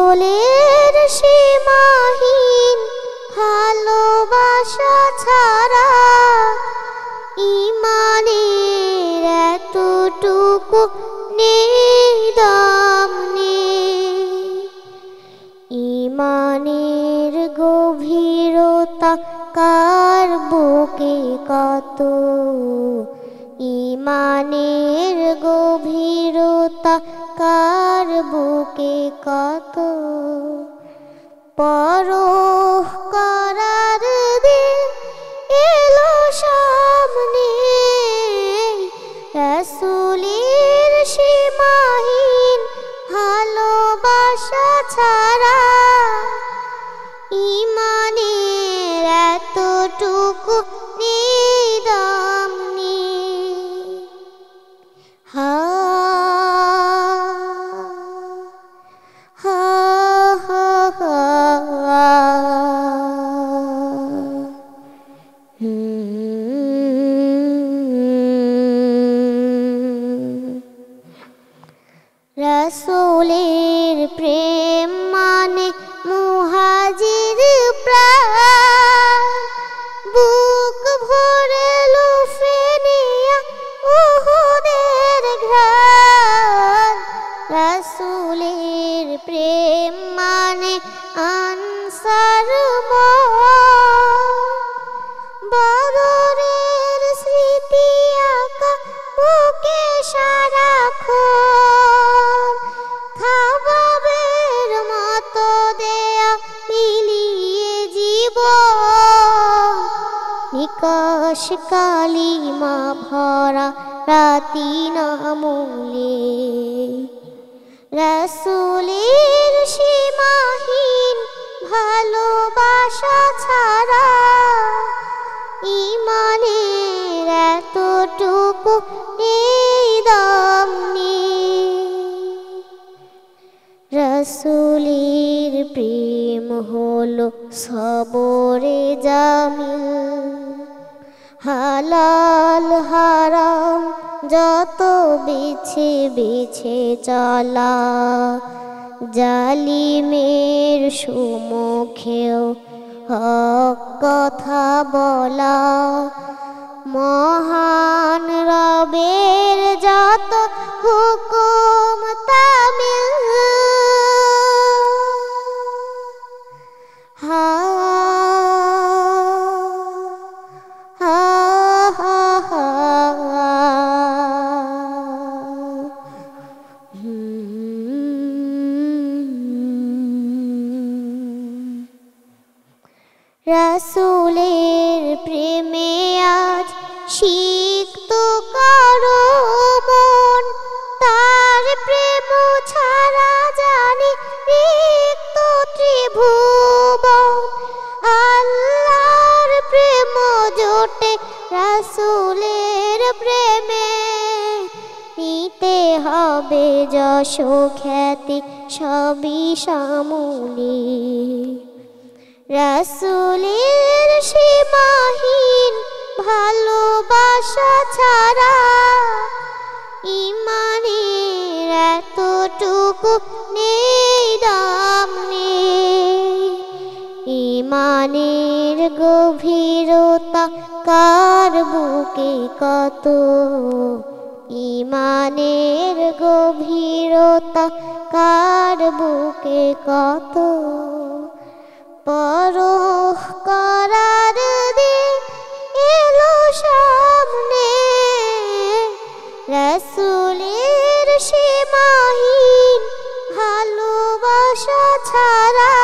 রাসূলের সীমাহীন ভালোবাসা ছাড়া ঈমানের এতটুকু নেই দাম নেই। ঈমানের গভীরতা কার বুকে কত, ঈমানের গভীরতা কার বুকে কত। পরখ করার দিন এলো সামনে, রাসূলের সীমাহীন ভালোবাসা ছাড়া ঈমানের এতটুকু নেই দাম নেই। হা হা হা হা রাসূলের প্রেম মানে মুহাজির প্রাণ, বুক ভরে লুফে নিয়া উহুদের ঘ্রাণ। রাসূলের প্রেম মানে আনসার বদরের স্মৃতি আঁকা বুকে সারাক্ষণ, খাবাবের মতো দেয়া মিলিয়ে জীবন। নিকাশ কালিমা ভরা রাতি নামলে, রাসূলের সীমাহীন ভালোবাসা ছাড়া ঈমানের এতটুকু নেই দাম নেই। রাসূলের প্রেম হলো সবরে জামিল, হালাল হারাম যত বেছে বেছে চলা, জালিমের সম্মুখেও হক কথা বলা। মহান রবের যত হুকুম তামিল, হা হা হা হা রাসূলের প্রেমে আজ সিক্ত কারো মন, তার প্রেম ছাড়া জানি রিক্ত ত্রিভুবন। আল্লাহর প্রেম জোটে রাসূলের প্রেমে, নিতে হবে যশ খ্যাতি সবই সামনে। রাসূলের সীমাহীন ভালোবাসা ছাড়া ঈমানের এতটুকু নেই দাম নেই। ঈমানের গভীরতা কার বুকে কত, ঈমানের গভীরতা কার বুকে কত। পরখ করার দিন এলো সামনে, রাসূলের সীমাহীন ভালোবাসা ছাড়া